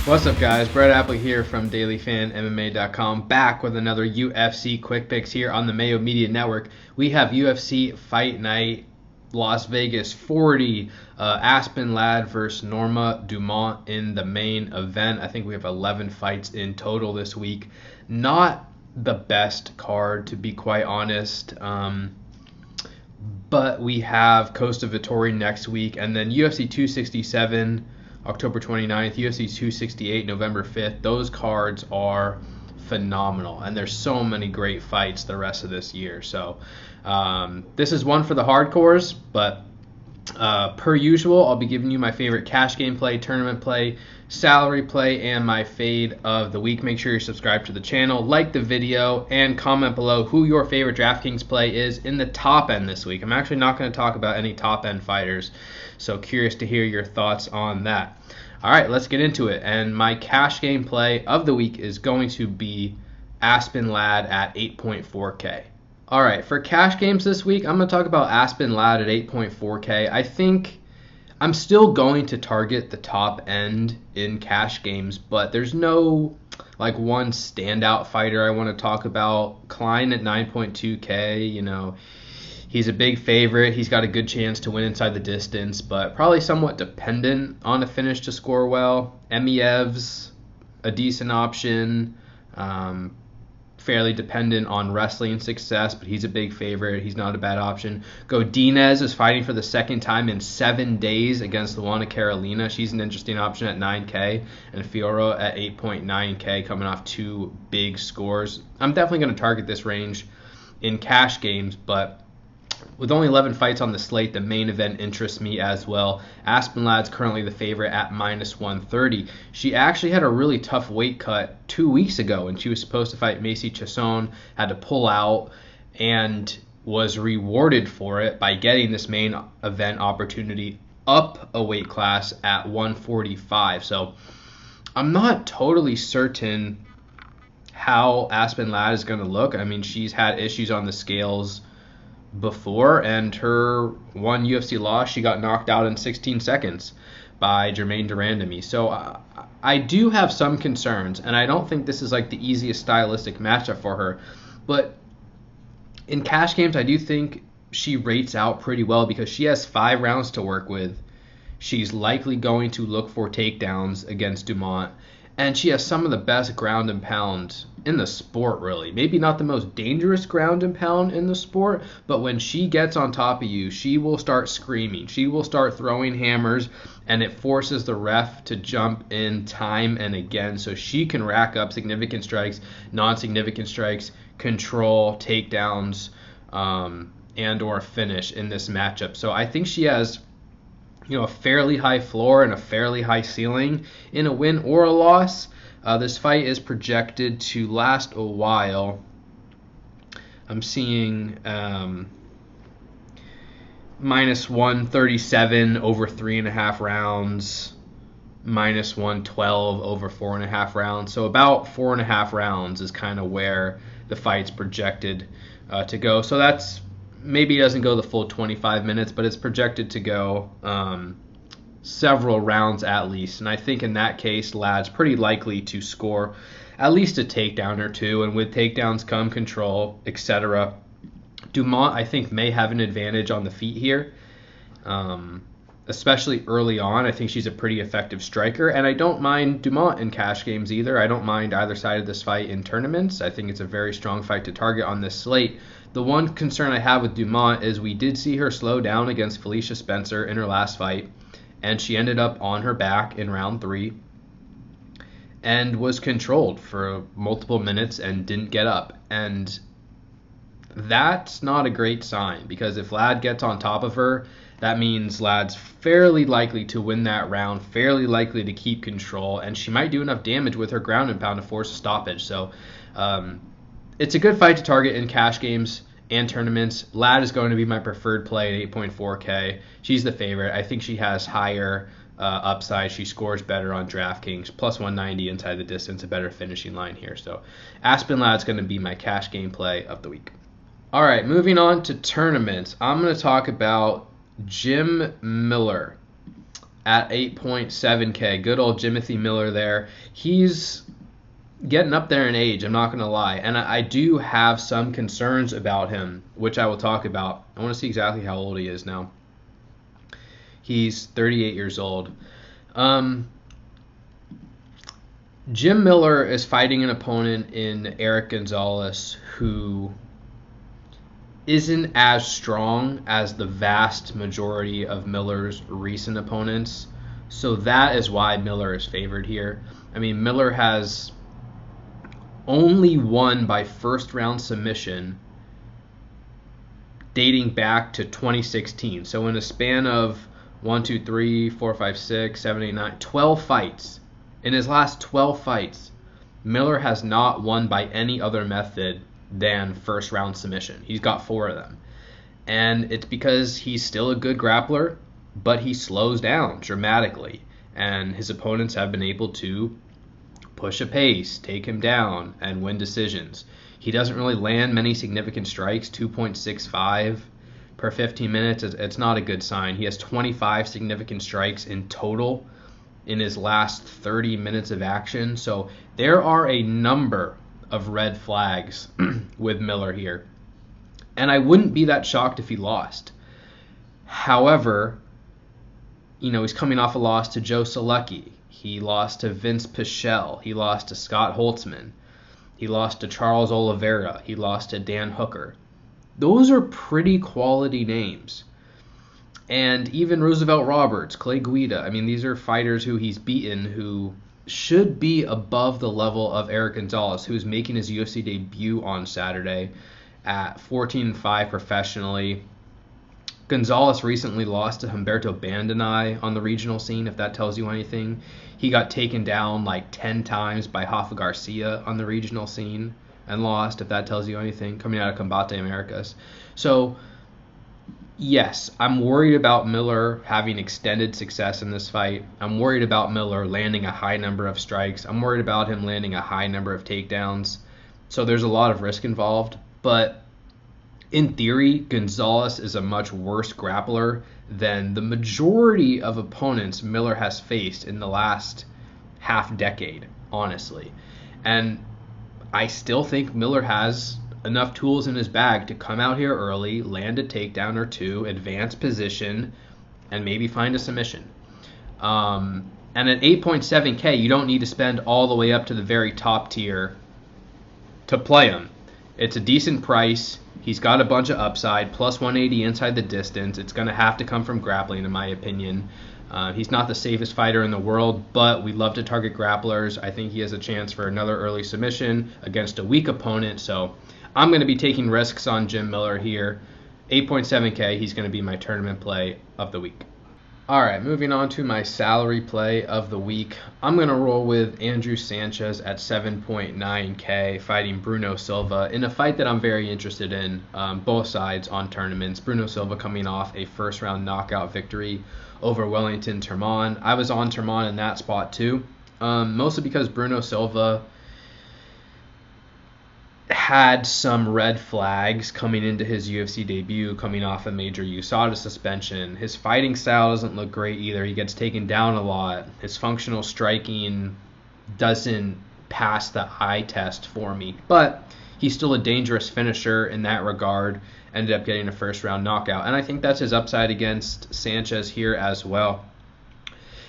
What's up, guys? Brett Appley here from dailyfanmma.com, back with another UFC Quick Picks here on the Mayo Media Network. We have UFC Fight Night Las Vegas 40, Aspen Ladd versus Norma Dumont in the main event. I think we have 11 fights in total this week. Not the best card, to be quite honest. But we have Costa Vittori next week, and then UFC 267 October 29th, UFC 268 November 5th. Those cards are phenomenal, and there's so many great fights the rest of this year. So this is one for the hardcores, but per usual, I'll be giving you my favorite cash game play, tournament play, salary play, and my fade of the week. Make sure you're subscribed to the channel, like the video, and comment below who your favorite DraftKings play is in the top end this week. I'm actually not going to talk about any top end fighters, so curious to hear your thoughts on that. All right, let's get into it. And my cash game play of the week is going to be Aspen Ladd at 8.4K. All right, for cash games this week, I'm going to talk about Aspen Ladd at 8.4K. I think I'm still going to target the top end in cash games, but there's no like one standout fighter I want to talk about. Klein at 9.2K, you know, he's a big favorite. He's got a good chance to win inside the distance, but probably somewhat dependent on a finish to score well. Emiev's a decent option. Fairly dependent on wrestling success, but he's a big favorite. He's not a bad option. Godinez is fighting for the second time in 7 days against Luana Carolina. She's an interesting option at 9K, and Fiora at 8.9K, coming off two big scores. I'm definitely going to target this range in cash games, but with only 11 fights on the slate, the main event interests me as well. Aspen Ladd's currently the favorite at -130. She actually had a really tough weight cut 2 weeks ago when she was supposed to fight Macy Chiasson, had to pull out, and was rewarded for it by getting this main event opportunity up a weight class at 145. So I'm not totally certain how Aspen Ladd is going to look. I mean, she's had issues on the scales before, and her one UFC loss, she got knocked out in 16 seconds by Germaine Durandamy. So I do have some concerns, and I don't think this is like the easiest stylistic matchup for her. But in cash games, I do think she rates out pretty well because she has 5 rounds to work with. She's likely going to look for takedowns against Dumont, and she has some of the best ground and pound in the sport, really. Maybe not the most dangerous ground and pound in the sport, but when she gets on top of you, she will start screaming. She will start throwing hammers, and it forces the ref to jump in time and again so she can rack up significant strikes, non-significant strikes, control, takedowns, and or finish in this matchup. So I think she has, you know, a fairly high floor and a fairly high ceiling in a win or a loss. This fight is projected to last a while. I'm seeing -137 over 3.5 rounds, -112 over 4.5 rounds. So about 4.5 rounds is kind of where the fight's projected to go. So that's maybe it doesn't go the full 25 minutes, but it's projected to go several rounds at least. And I think in that case, Ladd's pretty likely to score at least a takedown or two, and with takedowns come control, etc. Dumont, I think, may have an advantage on the feet here, especially early on. I think she's a pretty effective striker, and I don't mind Dumont in cash games either. I don't mind either side of this fight in tournaments. I think it's a very strong fight to target on this slate. The one concern I have with Dumont is we did see her slow down against Felicia Spencer in her last fight, and she ended up on her back in round 3 and was controlled for multiple minutes and didn't get up. And that's not a great sign, because if Ladd gets on top of her, that means Ladd's fairly likely to win that round, fairly likely to keep control, and she might do enough damage with her ground and pound to force a stoppage. So it's a good fight to target in cash games and tournaments. Ladd is going to be my preferred play at 8.4K. She's the favorite. I think she has higher upside. She scores better on DraftKings. Plus 190 inside the distance, a better finishing line here. So Aspen Ladd's going to be my cash game play of the week. All right, moving on to tournaments. I'm going to talk about Jim Miller. at 8.7K. Good old Jimothy Miller there. He's getting up there in age, I'm not going to lie. And I do have some concerns about him, which I will talk about. I want to see exactly how old he is now. He's 38 years old. Jim Miller is fighting an opponent in Eric Gonzalez who isn't as strong as the vast majority of Miller's recent opponents. So that is why Miller is favored here. I mean, Miller has only won by first round submission dating back to 2016. So in a span of 12 fights. In his last 12 fights, Miller has not won by any other method than first round submission. He's got 4 of them. And it's because he's still a good grappler, but he slows down dramatically. And his opponents have been able to push a pace, take him down, and win decisions. He doesn't really land many significant strikes, 2.65 per 15 minutes. It's not a good sign. He has 25 significant strikes in total in his last 30 minutes of action. So there are a number of red flags with Miller here. And I wouldn't be that shocked if he lost. However, he's coming off a loss to Joe Selecki. He lost to Vince Pichel. He lost to Scott Holtzman. He lost to Charles Oliveira. He lost to Dan Hooker. Those are pretty quality names. And even Roosevelt Roberts, Clay Guida. I mean, these are fighters who he's beaten who should be above the level of Eric Gonzalez, who's making his UFC debut on Saturday at 14-5 professionally. Gonzalez recently lost to Humberto Bandenay on the regional scene, if that tells you anything. He got taken down like 10 times by Rafa Garcia on the regional scene and lost, if that tells you anything, coming out of Combate Americas. So, yes, I'm worried about Miller having extended success in this fight. I'm worried about Miller landing a high number of strikes. I'm worried about him landing a high number of takedowns. So there's a lot of risk involved. But in theory, Gonzalez is a much worse grappler than the majority of opponents Miller has faced in the last half decade, honestly. And I still think Miller has enough tools in his bag to come out here early, land a takedown or two, advance position, and maybe find a submission. And at 8.7K, you don't need to spend all the way up to the very top tier to play him. It's a decent price. He's got a bunch of upside, plus 180 inside the distance. It's going to have to come from grappling, in my opinion. He's not the safest fighter in the world, but we love to target grapplers. I think he has a chance for another early submission against a weak opponent, so I'm going to be taking risks on Jim Miller here. 8.7K, he's going to be my tournament play of the week. All right, moving on to my salary play of the week. I'm going to roll with Andrew Sanchez at 7.9K fighting Bruno Silva in a fight that I'm very interested in, both sides on tournaments. Bruno Silva coming off a first-round knockout victory over Wellington Turman. I was on Turman in that spot too, mostly because Bruno Silva had some red flags coming into his UFC debut, coming off a major USADA suspension. His fighting style doesn't look great either. He gets taken down a lot. His functional striking doesn't pass the eye test for me, but he's still a dangerous finisher in that regard. Ended up getting a first-round knockout, and I think that's his upside against Sanchez here as well.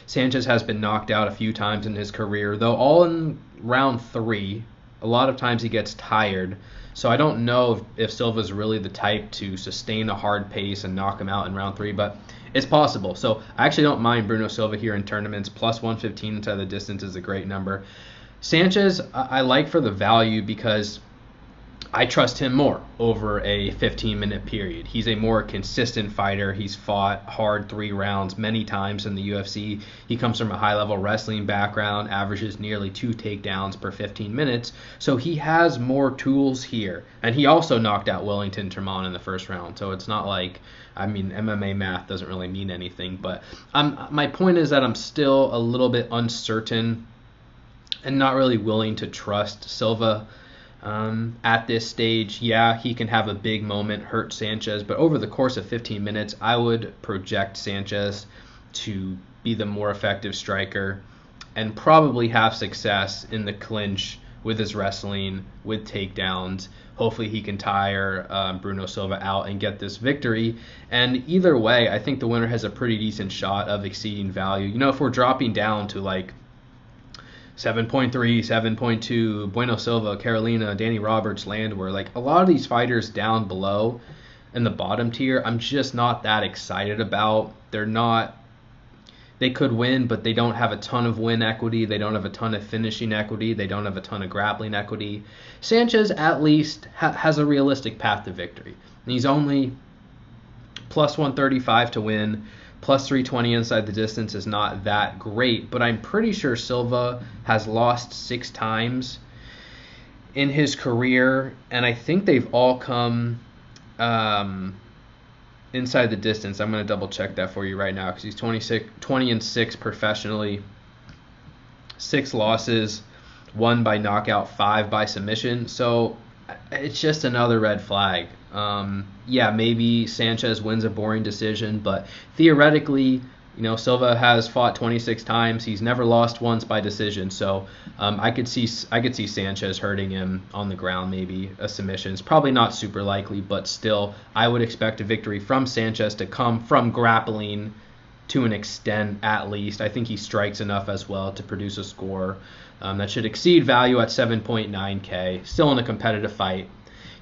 Sanchez has been knocked out a few times in his career, though all in round 3. A lot of times he gets tired, so I don't know if Silva's really the type to sustain a hard pace and knock him out in round 3, but it's possible. So I actually don't mind Bruno Silva here in tournaments. Plus 115 inside the distance is a great number. Sanchez, I like for the value because I trust him more over a 15-minute period. He's a more consistent fighter. He's fought hard 3 rounds many times in the UFC. He comes from a high-level wrestling background, averages nearly 2 takedowns per 15 minutes. So he has more tools here. And he also knocked out Wellington Turman in the first round. So it's not like, MMA math doesn't really mean anything. But my point is that I'm still a little bit uncertain and not really willing to trust Silva. At this stage, yeah, he can have a big moment, hurt Sanchez, but over the course of 15 minutes, I would project Sanchez to be the more effective striker and probably have success in the clinch with his wrestling, with takedowns. Hopefully he can tire Bruno Silva out and get this victory. And either way, I think the winner has a pretty decent shot of exceeding value. You know, if we're dropping down to like 7.3, 7.2, Bueno Silva, Carolina, Danny Roberts, Landwehr, like a lot of these fighters down below in the bottom tier, I'm just not that excited about. They could win, but they don't have a ton of win equity. They don't have a ton of finishing equity. They don't have a ton of grappling equity. Sanchez at least has a realistic path to victory. And he's only plus 135 to win. Plus 320 inside the distance is not that great, but I'm pretty sure Silva has lost 6 times in his career, and I think they've all come inside the distance. I'm going to double check that for you right now because he's 20-6 professionally, 6 losses, 1 by knockout, 5 by submission. So it's just another red flag. Yeah, maybe Sanchez wins a boring decision, but theoretically, you know, Silva has fought 26 times. He's never lost once by decision. So I could see Sanchez hurting him on the ground, maybe a submission. It's probably not super likely, but still, I would expect a victory from Sanchez to come from grappling to an extent at least. I think he strikes enough as well to produce a score that should exceed value at 7.9K. Still in a competitive fight.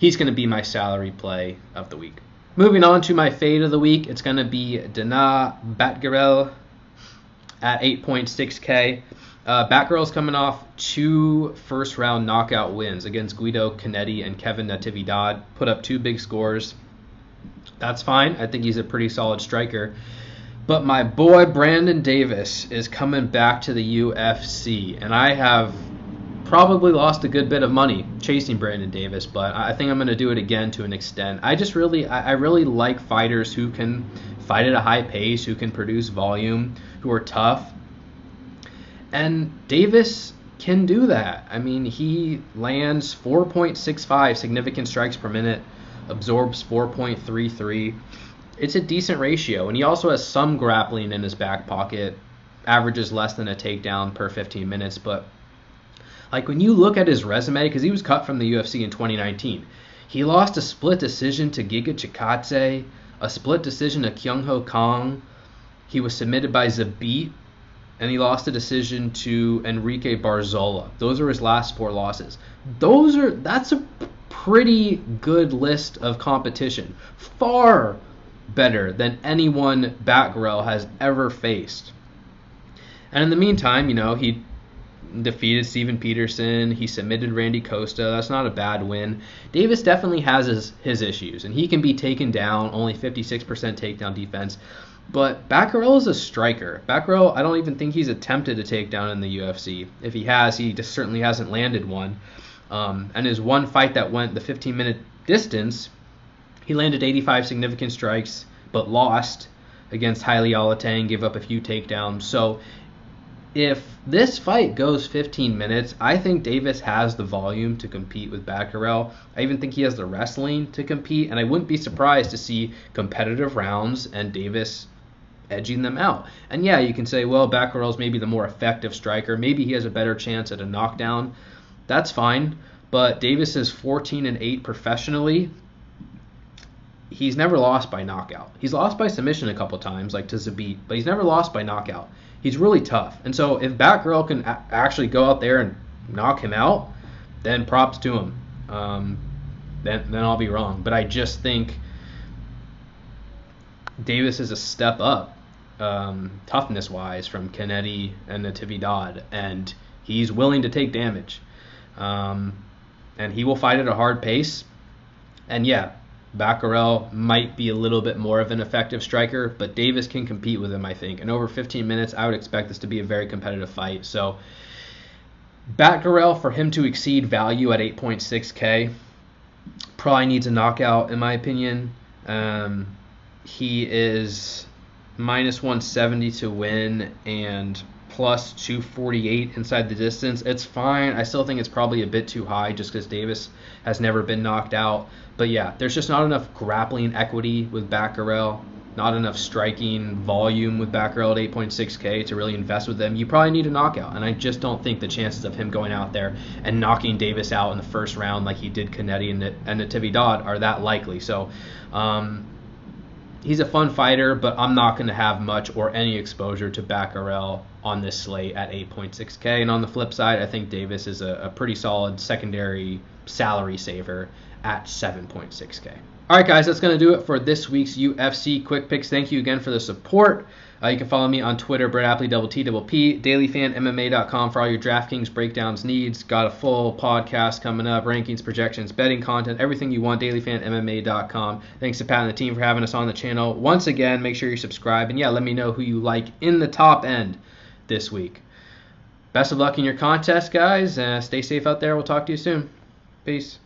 He's going to be my salary play of the week. Moving on to my fade of the week, it's going to be Dana Batgerel at 8.6K. Batgerel's coming off 2 first-round knockout wins against Guido Canetti and Kevin Natividad. Put up 2 big scores. That's fine. I think he's a pretty solid striker. But my boy Brandon Davis is coming back to the UFC, and I have probably lost a good bit of money chasing Brandon Davis, but I think I'm going to do it again to an extent. I really like fighters who can fight at a high pace, who can produce volume, who are tough. And Davis can do that. I mean, he lands 4.65 significant strikes per minute, absorbs 4.33. It's a decent ratio, and he also has some grappling in his back pocket, averages less than a takedown per 15 minutes, but like when you look at his resume, because he was cut from the UFC in 2019, he lost a split decision to Giga Chikadze, a split decision to Kyung Ho Kong. He was submitted by Zabit, and he lost a decision to Enrique Barzola. Those are his last 4 losses. That's a pretty good list of competition. Far better than anyone Batgerel has ever faced. And in the meantime, you know, he defeated Steven Peterson. He submitted Randy Costa. That's not a bad win. Davis definitely has his issues, and he can be taken down, only 56% takedown defense. But Batgerel is a striker. Batgerel, I don't even think he's attempted a takedown in the UFC. If he has, he just certainly hasn't landed one. And his one fight that went the 15-minute distance, he landed 85 significant strikes, but lost against Haile Alatang, gave up a few takedowns. So if this fight goes 15 minutes, I think Davis has the volume to compete with Batgerel. I even think he has the wrestling to compete, and I wouldn't be surprised to see competitive rounds and Davis edging them out. And yeah, you can say, well, Batgerel's maybe the more effective striker. Maybe he has a better chance at a knockdown. That's fine, but Davis is 14-8 professionally. He's never lost by knockout. He's lost by submission a couple times, like to Zabit, but he's never lost by knockout. He's really tough. And so if Batgerel can actually go out there and knock him out, then props to him. Then I'll be wrong. But I just think Davis is a step up toughness-wise from Canetti and Natividad, and he's willing to take damage. And he will fight at a hard pace. And yeah, Batgerel might be a little bit more of an effective striker, but Davis can compete with him, I think. And over 15 minutes, I would expect this to be a very competitive fight. So Batgerel, for him to exceed value at 8.6K, probably needs a knockout, in my opinion. He is minus 170 to win and plus 248 inside the distance. It's fine. I still think it's probably a bit too high just because Davis has never been knocked out. But yeah, there's just not enough grappling equity with Batgerel. not enough striking volume with Batgirl at 8.6K to really invest with him. You probably need a knockout, and I just don't think the chances of him going out there and knocking Davis out in the first round like he did Canetti and Natividad are that likely. So he's a fun fighter, but I'm not going to have much or any exposure to Batgirl on this slate at 8.6K. And on the flip side, I think Davis is a pretty solid secondary salary saver at 7.6K. All right, guys, that's going to do it for this week's UFC Quick Picks. Thank you again for the support. You can follow me on Twitter, Brett Appley, TTP, dailyfanmma.com for all your DraftKings breakdowns needs. Got a full podcast coming up, rankings, projections, betting content, everything you want, dailyfanmma.com. Thanks to Pat and the team for having us on the channel. Once again, make sure you subscribe, and yeah, let me know who you like in the top end this week. Best of luck in your contest, guys. Stay safe out there. We'll talk to you soon. Peace.